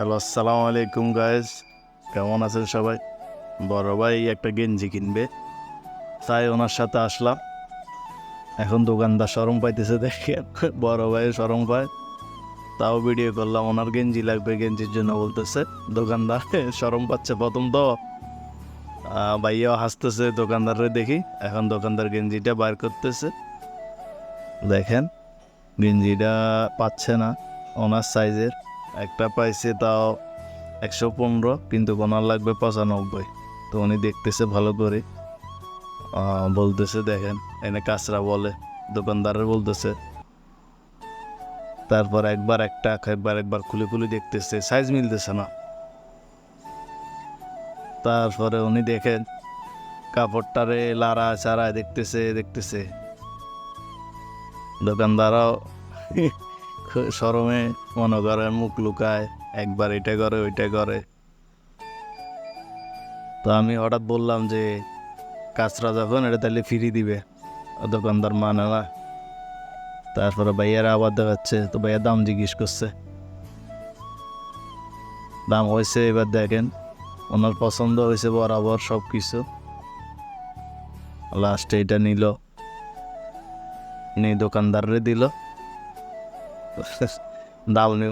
Hello, আসসালামু আলাইকুম guys. কেমন আছেন সবাই? বড় ভাই একটা গেঞ্জি কিনবে, তাই ওনার সাথে আসলাম। এখন দোকানদার শরম পাইতেছে দেখেন, বড় ভাই শরম পায়, তাও ভিডিও করলাম। ওনার গেঞ্জি লাগবে, গেঞ্জির জন্য বলতেছে। দোকানদার শরম পাচ্ছে প্রথম তো, ভাইয়াও হাসতেছে। দোকানদারে দেখি, এখন দোকানদার গেঞ্জিটা বার করতেছে। দেখেন গেঞ্জিটা পাচ্ছে না ওনার সাইজের। একটা পাইছে, তাও 115, কিন্তু ওনার লাগবে 95। তো উনি দেখতেছে ভালো করে, বলতেছে দেখেন এনে কাঁচরা বলে, দোকানদারের বলতেছে। তারপর একবার খুলে খুলে দেখতেছে, সাইজ মিলতেছে না। তারপরে উনি দেখেন কাপড়টারে লাড়া চাড়ায় দেখতেছে। দোকানদারও শরমে মনে করে মুখ লুকায়, একবার এটা করে ওইটা করে। তো আমি হঠাৎ বললাম যে কাঁচরা যখন এটা তাহলে ফ্রি দিবে, দোকানদার মানে না। তারপরে ভাইয়ারা আবার দেখাচ্ছে, তো ভাইয়া দাম জিজ্ঞেস করছে, দাম হয়েছে। এবার দেখেন ওনার পছন্দ হয়েছে বরাবর সব কিছু। লাস্টে এটা নিল, দোকানদাররে দিল। দাম নিয়ে